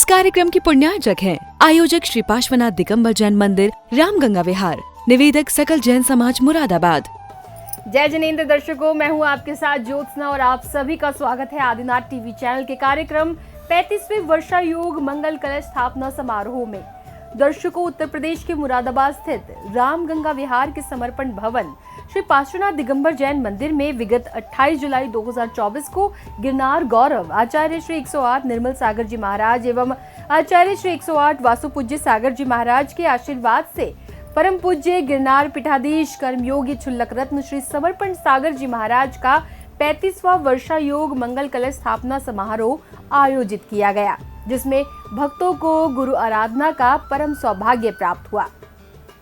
कार्यक्रम की पुण्यार्चक हैं आयोजक श्री पार्श्वनाथ दिगंबर जैन मंदिर, रामगंगा विहार, निवेदक सकल जैन समाज मुरादाबाद। जय जिनेंद्र दर्शकों, मैं हूं आपके साथ ज्योत्सना और आप सभी का स्वागत है आदिनाथ टीवी चैनल के कार्यक्रम 35वें वर्षा योग मंगल कलश स्थापना समारोह में। दर्शकों, उत्तर प्रदेश के मुरादाबाद स्थित रामगंगा विहार के समर्पण भवन श्री पार्श्वनाथ दिगंबर जैन मंदिर में विगत 28 जुलाई 2024 को गिरनार गौरव आचार्य श्री 108 निर्मल सागर जी महाराज एवं आचार्य श्री 108 वासुपूज्य सागर जी महाराज के आशीर्वाद से परम पूज्य गिरनार पीठाधीश कर्मयोगी क्षुल्लक रत्न श्री समर्पण सागर जी महाराज का 35वां वर्षा योग मंगल कलश स्थापना समारोह आयोजित किया गया, जिसमें भक्तों को गुरु आराधना का परम सौभाग्य प्राप्त हुआ।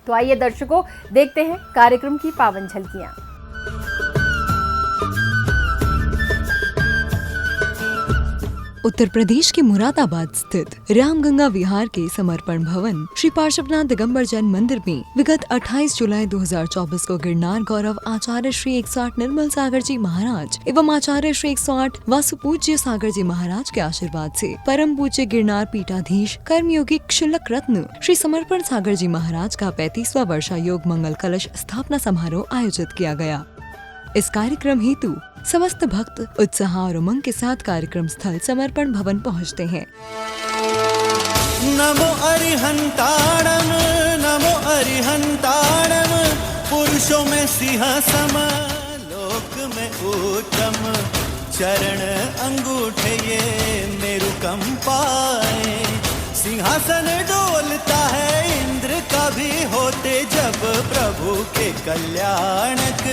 तो आइए दर्शकों, देखते हैं कार्यक्रम की पावन झलकियां। उत्तर प्रदेश के मुरादाबाद स्थित रामगंगा विहार के समर्पण भवन श्री पार्श्वनाथ दिगंबर जैन मंदिर में विगत 28 जुलाई 2024 को गिरनार गौरव आचार्य श्री 108 निर्मल सागर जी महाराज एवं आचार्य श्री 108 वासुपूज्य सागर जी महाराज के आशीर्वाद से परम पूज्य गिरनार पीठाधीश कर्मयोगी क्षुल्लक रत्न श्री समर्पण सागर जी महाराज का 35वां वर्षा योग मंगल कलश स्थापना समारोह आयोजित किया गया। इस कार्यक्रम हेतु समस्त भक्त उत्साह और उमंग के साथ कार्यक्रम स्थल समर्पण भवन पहुंचते हैं। नमो अरिहंताणम, नमो अरिहंताणम, पुरुषों में सिंहासम, लोक में उत्तम, चरण अंगूठे ये मेरु कंपाए, सिंहासन डोलता है इंद्र का भी होते जब प्रभु के कल्याणक।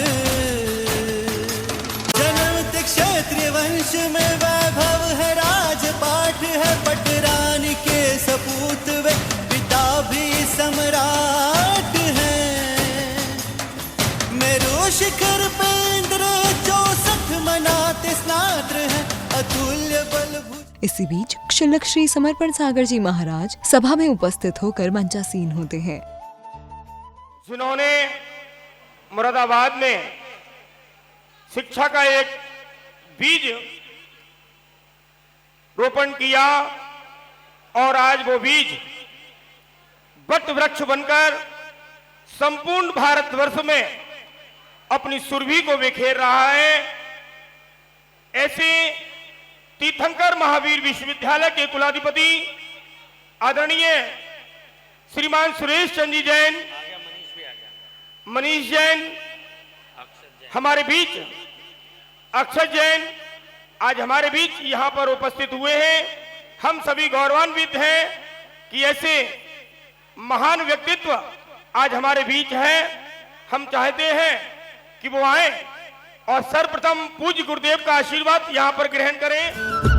क्षत्रिय वंश में वैभव है, राजपाट है, पटरानी के सपूत वे पिता भी सम्राट है, मेरु शिखर पे इंद्र 64 मनाते स्नात्र है, अतुल्य बल। इसी बीच क्षुल्लक श्री समर्पण सागर जी महाराज सभा में उपस्थित होकर मंचासीन होते हैं। जिन्होंने मुरादाबाद में शिक्षा का एक बीज रोपण किया और आज वो बीज वट वृक्ष बनकर संपूर्ण भारतवर्ष में अपनी सुरभि को बिखेर रहा है। ऐसे तीर्थंकर महावीर विश्वविद्यालय के कुलाधिपति आदरणीय श्रीमान सुरेश चंद्र जी जैन, मनीष जैन हमारे बीच, अक्षय जैन आज हमारे बीच यहाँ पर उपस्थित हुए हैं। हम सभी गौरवान्वित हैं कि ऐसे महान व्यक्तित्व आज हमारे बीच हैं। हम चाहते हैं कि वो आए और सर्वप्रथम पूज्य गुरुदेव का आशीर्वाद यहाँ पर ग्रहण करें।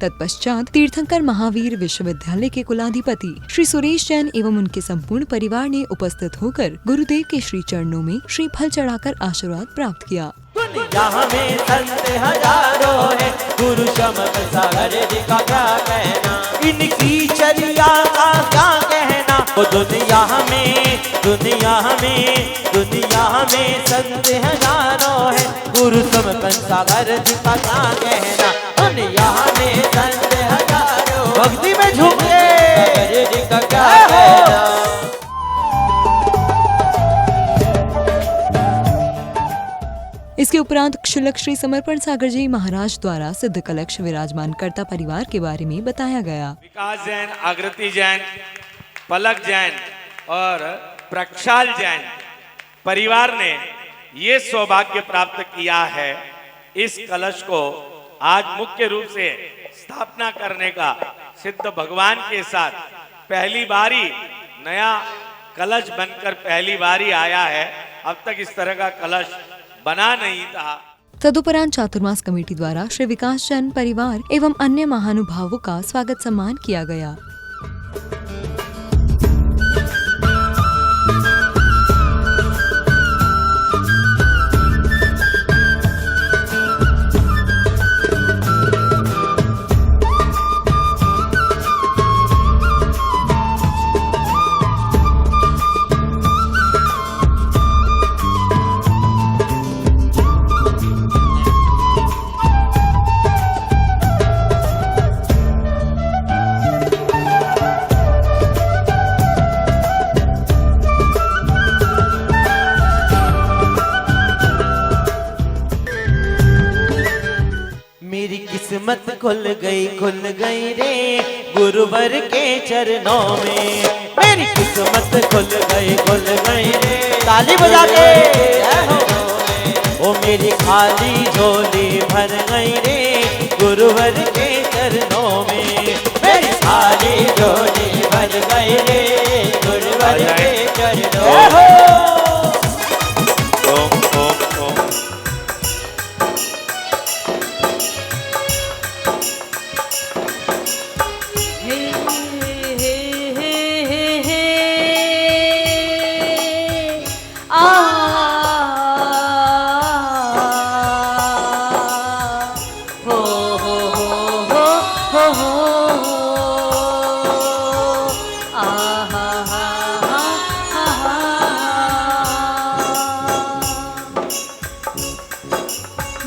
तत्पश्चात तीर्थंकर महावीर विश्वविद्यालय के कुलाधिपति श्री सुरेश जैन एवं उनके संपूर्ण परिवार ने उपस्थित होकर गुरुदेव के श्री चरणों में श्री फल चढ़ाकर आशीर्वाद प्राप्त किया। यहाँ में संत हजारों है, गुरु समर्पण सागर जी का क्या कहना, इनकी चर्या का क्या कहना। वो दुनिया में संत हजारों है, गुरु समर्पण सागर जी का क्या कहना। यहाँ में संत हजारों, भक्ति में झूमे सागर जी का क्या कहना। इसके उपरांत क्षुल्लक श्री समर्पण सागर जी महाराज द्वारा सिद्ध कलश विराजमान करता परिवार के बारे में बताया गया। विकास जैन, आकृति जैन, पलक जैन और प्रक्षाल जैन परिवार ने ये सौभाग्य प्राप्त किया है। इस कलश को आज मुख्य रूप से स्थापना करने का सिद्ध भगवान के साथ पहली बारी नया कलश बनकर पहली बारी आया है। अब तक इस तरह का कलश बना नहीं था। तदुपरांत चातुर्मास कमेटी द्वारा श्री विकास चंद परिवार एवं अन्य महानुभावों का स्वागत सम्मान किया गया। मेरी किस्मत खुल गई रे गुरुवर के चरणों में। मेरी किस्मत खुल गई रे, ताली बजा के ओ मेरी खाली झोली भर गई रे गुरुवर के चरणों में। मेरी खाली झोली भर गई रे गुरुवर के चरणों में। ओम ओम ओम।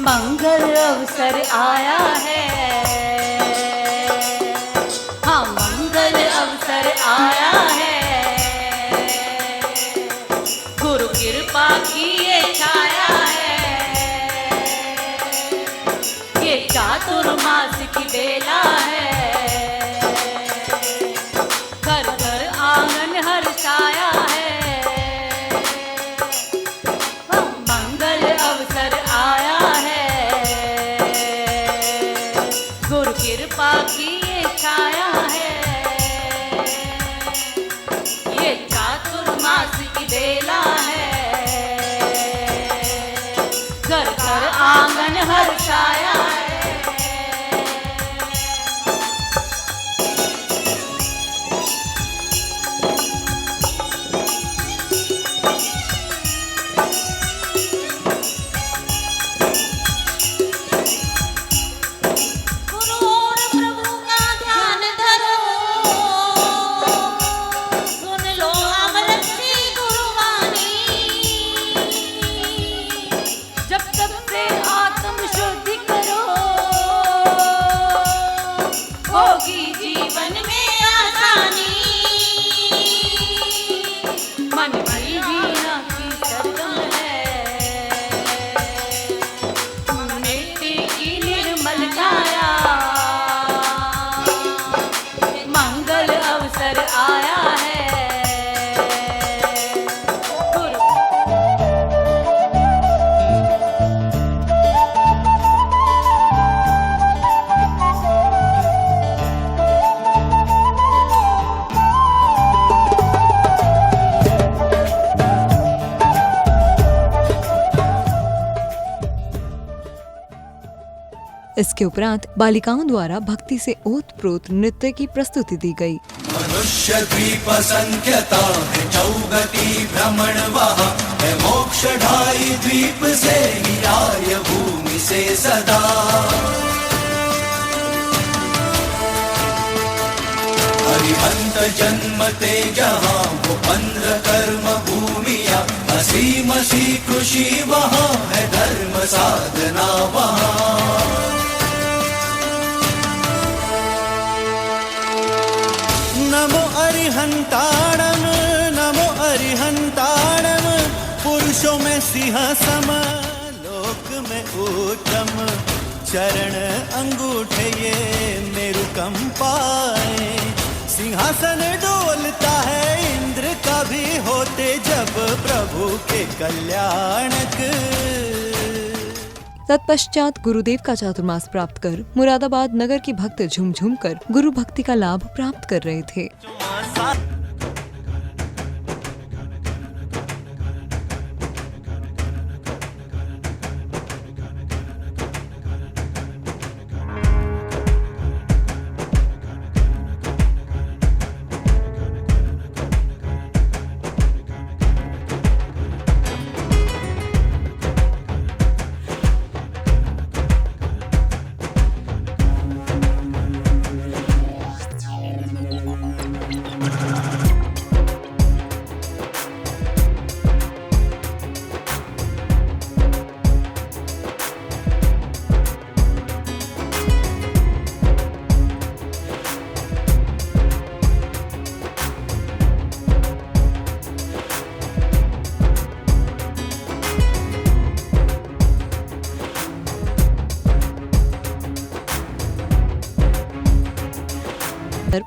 मंगल अवसर आया है, हाँ मंगल अवसर आया है। गुरु कृपा की ये छाया है, ये चातुर्मास की बेला है। घर घर आंगन हर्षाया है, मंगल अवसर आया है। गुरु कृपा की ये छाया है, ये चातुर्मास की बेला है। घर घर आंगन हर्षाया है। इसके उपरांत बालिकाओं द्वारा भक्ति से ओतप्रोत नृत्य की प्रस्तुति दी गई। मनुष्य द्वीप संख्यता है चौगति भ्रमण वहाँ है मोक्ष ढाई द्वीप से ही आर्य भूमि से सदा। हरिहंत जन्मते जहाँ वो 15 कर्म भूमिया असीम सी खुशी वहाँ है धर्म साधना वहाँ। नमो अरिहंताणम नमो अरिहंताणम पुरुषों में सिंह सम लोक में उत्तम चरण अंगूठे ये मेरु कंपाए। सिंहासन डोलता है इंद्र का भी होते जब प्रभु के कल्याणक। तत्पश्चात गुरुदेव का चातुर्मास प्राप्त कर मुरादाबाद नगर के भक्त झूम झूम कर गुरु भक्ति का लाभ प्राप्त कर रहे थे।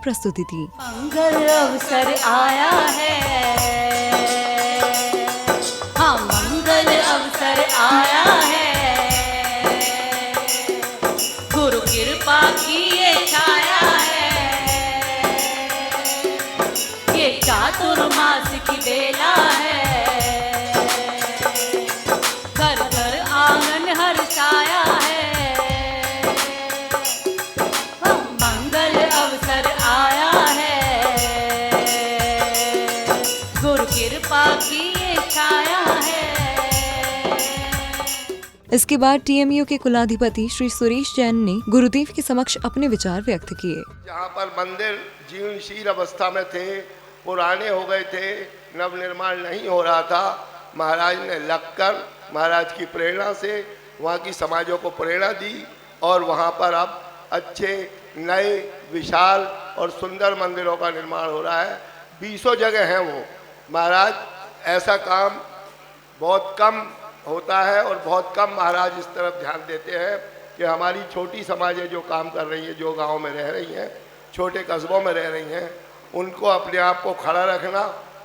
प्रस्तुति थी। मंगल अवसर आया है, हाँ मंगल अवसर आया है, गुरु कृपा की ये छाया है, ये चातुर्मास की बेला है, घर घर आंगन हर्षाया है, मंगल अवसर आया है, गुरु कृपा की ये छाया है। इसके बाद टीएमयू के कुलाधिपति श्री सुरेश जैन ने गुरुदेव के समक्ष अपने विचार व्यक्त किए। जहाँ पर मंदिर जीर्णशील अवस्था में थे, पुराने हो गए थे, नव निर्माण नहीं हो रहा था, महाराज ने लगकर महाराज की प्रेरणा से वहाँ की समाजों को प्रेरणा दी और वहाँ पर अब अच्छे नए विशाल और सुंदर मंदिरों का निर्माण हो रहा है। 20 जगह हैं वो। महाराज ऐसा काम बहुत कम होता है और बहुत कम महाराज इस तरफ ध्यान देते हैं कि हमारी छोटी समाजें जो काम कर रही हैं, जो गांव में रह रही हैं, छोटे कस्बों में रह रही हैं, उनको अपने आप को खड़ा रखना,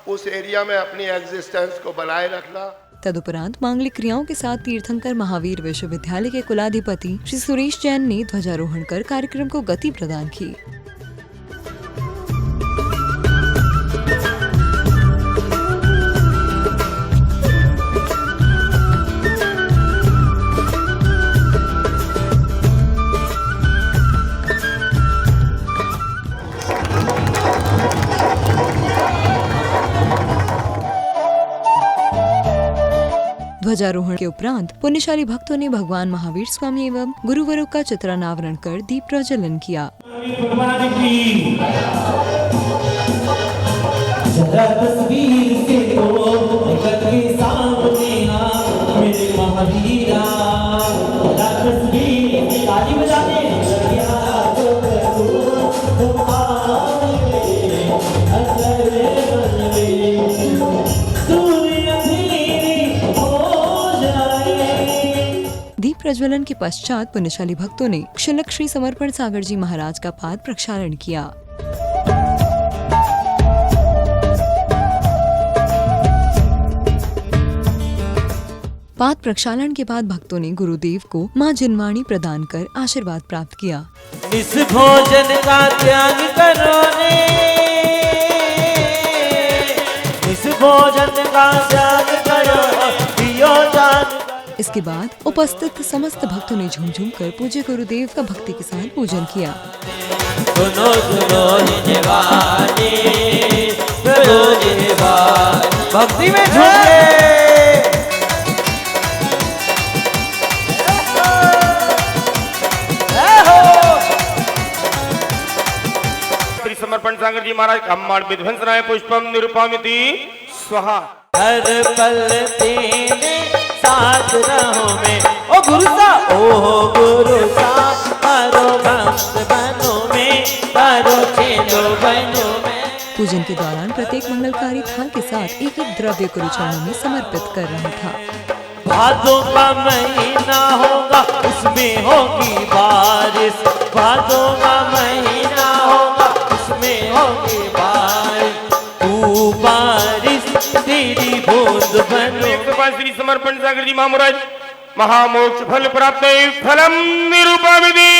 उस एरिया में अपनी एग्जिस्टेंस को बनाए रखना। तदुपरांत मांगलिक क्रियाओं के साथ तीर्थंकर महावीर विश्वविद्यालय के कुलाधिपति श्री सुरेश जैन ने ध्वजारोहण कर कार्यक्रम को गति प्रदान की। ध्वजारोहण के उपरांत पुण्यशाली भक्तों ने भगवान महावीर स्वामी एवं गुरुवरों का चित्रानावरण कर दीप प्रज्वलन किया। दीप प्रज्वलन के पश्चात पुण्यशाली भक्तों ने क्षुल्लक श्री समर्पण सागर जी महाराज का पाद प्रक्षालन किया। पाद प्रक्षालन के बाद भक्तों ने गुरुदेव को मां जिनवाणी प्रदान कर आशीर्वाद प्राप्त किया। इस भोजन का त्याग करो ने, इस भोजन का त्याग करो, पियो जान। इसके बाद उपस्थित समस्त भक्तों ने झूम झूम कर पूज्य गुरुदेव का भक्ति के साथ पूजन किया। सुनो सुनो जिनवाणी, सुनो जिनवाणी, भक्ति में झूमे। श्री समर्पण सागर जी महाराज कम्माड़ विध्वंसनाय पुष्पम निरूपमिति स्वाहा। हर पल तेरे साथ रहो मैं, ओ गुरु सा, ओ गुरु सा, तारो भक्त बनो में, तारो चेलो बनो में। पूजन के दौरान प्रत्येक मंगलकारी थाल के साथ एक एक द्रव्य गुरु चरणों में समर्पित कर रहा था। भादों का महीना होगा, उसमें होगी बारिश, भादों का महीना होगा, उसमें होगी बारिश, तू बारिश तेरी बूंद बनो। श्री समर्पण सागर जी महाराज महामोक्ष फल प्राप्त फलम निरूपमिति।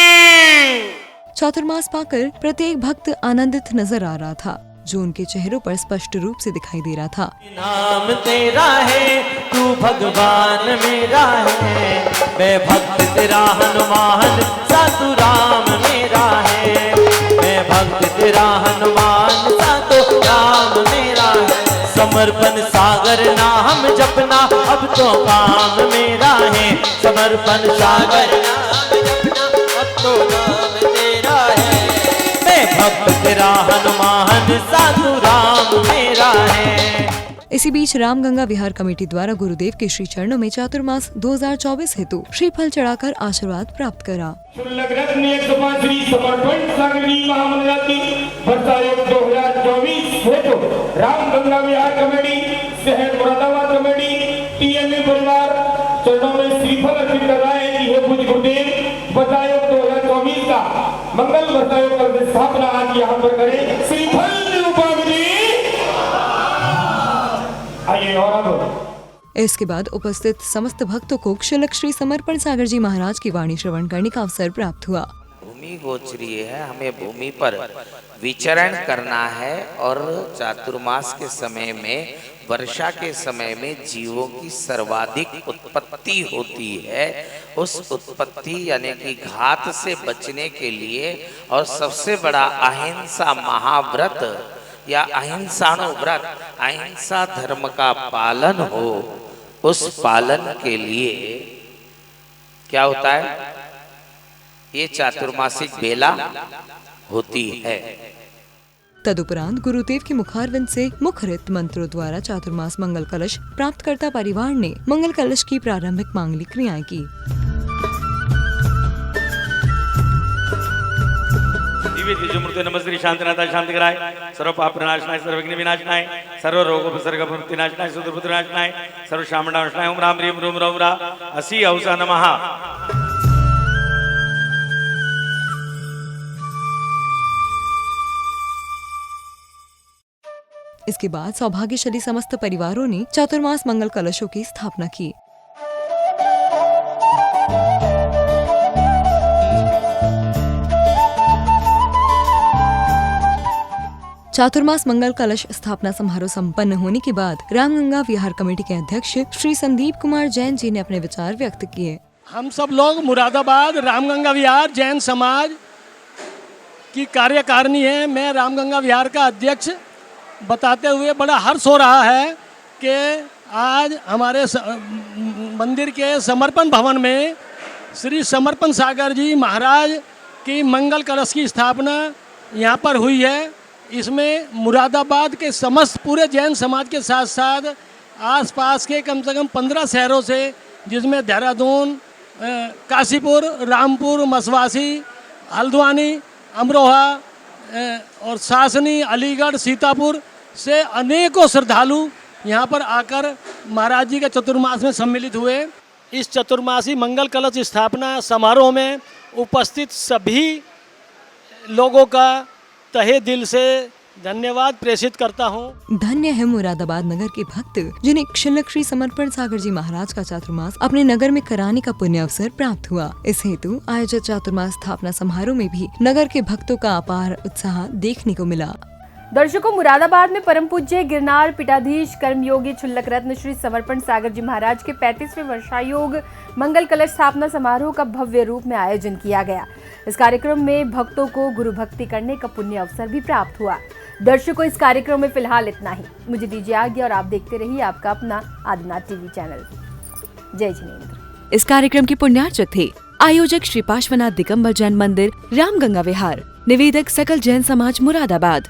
चातुर्मास पाकर प्रत्येक भक्त आनंदित नजर आ रहा था, जो उनके चेहरों पर स्पष्ट रूप से दिखाई दे रहा था। नाम तेरा है, तू भगवान मेरा है, मैं भक्त तेरा हनुमान सातु राम मेरा है, मैं भक्त तेरा हनुमान सातु राम मेरा है, समर्पण सागर नाम जपना अब तो काम मेरा है, समर्पण सागर नाम जपना अब तो नाम तेरा है, मैं भक्त तेरा हनुमान साधु राम मेरा है। इसी बीच रामगंगा विहार कमेटी द्वारा गुरुदेव के श्री चरणों में चातुर्मास 2024 हेतु श्रीफल चढ़ाकर आशीर्वाद प्राप्त करा। शुल्लक रत्न 105 श्री समर्पण सागर जी महामंडल की वर्षायोग 2024 हेतु रामगंगा विहार कमेटी शहर मुरादाबाद कमेटी टीएमए परिवार चरणों में श्रीफल अर्पित कर रहा है कि हे पूज्य गुरुदेव वर्षायोग 2024 का मंगल वर्षायोग का स्थापना आज यहाँ पर करें। श्रीफल निरूपमिति। आइए और अब इसके बाद उपस्थित समस्त भक्तों को क्षुल्लक श्री समर्पण सागर जी महाराज की वाणी श्रवण करने का अवसर प्राप्त हुआ। भूमि गोचरी है, हमें भूमि पर विचरण करना है और चातुर्मास के समय में, वर्षा के समय में जीवों की सर्वाधिक उत्पत्ति होती है। उस उत्पत्ति यानी कि घात से बचने के लिए और सबसे बड़ा अहिंसा महाव्रत या अहिंसाणु व्रत, अहिंसा धर्म का पालन हो, उस पालन के लिए क्या होता है, ये चातुर्मासिक बेला होती है। तदुपरांत गुरुदेव के मुखारविंद से मुखरित मंत्रों द्वारा चातुर्मास मंगल कलश प्राप्तकर्ता परिवार ने मंगल कलश की प्रारंभिक मांगलिक क्रियाएं की। दिव्य नमस्ते शांतिनाथाय शांतिकराय सर्व पाप विनाशनाय सर्व विघ्न विनाशनाय सर्व रोग उपसर्ग विनाशनाय सुदुर्बुद्ध विनाशनाय सर्व शामनाशनाय ओम राम ह्रीं रूम रौम रा असी औसा नमः। इसके बाद सौभाग्यशाली समस्त परिवारों ने चातुर्मास मंगल कलशों की स्थापना की। चातुर्मास मंगल कलश स्थापना समारोह संपन्न होने के बाद रामगंगा विहार कमेटी के अध्यक्ष श्री संदीप कुमार जैन जी ने अपने विचार व्यक्त किए। हम सब लोग मुरादाबाद रामगंगा विहार जैन समाज की कार्यकारिणी है। मैं रामगंगा विहार का अध्यक्ष बताते हुए बड़ा हर्ष हो रहा है कि आज हमारे मंदिर के समर्पण भवन में श्री समर्पण सागर जी महाराज की मंगल कलश की स्थापना यहाँ पर हुई है। इसमें मुरादाबाद के समस्त पूरे जैन समाज के साथ साथ आसपास के कम से कम 15 शहरों से, जिसमें देहरादून, काशीपुर, रामपुर, मसवासी, हल्द्वानी, अमरोहा और सासनी, अलीगढ़, सीतापुर से अनेकों श्रद्धालु यहाँ पर आकर महाराज जी के चतुर्मास में सम्मिलित हुए। इस चतुर्मासी मंगल कलश स्थापना समारोह में उपस्थित सभी लोगों का तहे दिल से धन्यवाद प्रेषित करता हूँ। धन्य है मुरादाबाद नगर के भक्त, जिन्हें क्षुल्लक श्री समर्पण सागर जी महाराज का चातुर्मास अपने नगर में कराने का पुण्य अवसर प्राप्त हुआ। इस हेतु आयोजित चातुर्मास स्थापना समारोह में भी नगर के भक्तों का अपार उत्साह देखने को मिला। दर्शकों, मुरादाबाद में परम पूज्य गिरनार पीठाधीश कर्मयोगी क्षुल्लक रत्न श्री समर्पण सागर जी महाराज के 35वें वर्षायोग मंगल कलश स्थापना समारोह का भव्य रूप में आयोजन किया गया। इस कार्यक्रम में भक्तों को गुरु भक्ति करने का पुण्य अवसर भी प्राप्त हुआ। दर्शकों, इस कार्यक्रम में फिलहाल इतना ही। मुझे दीजिए आज्ञा और आप देखते रहिए आपका अपना आदिनाथ टीवी चैनल। जय जिनेंद्र। इस कार्यक्रम के पुण्यार्चक थे आयोजक श्री पार्श्वनाथ दिगंबर जैन मंदिर, रामगंगा विहार, निवेदक सकल जैन समाज मुरादाबाद।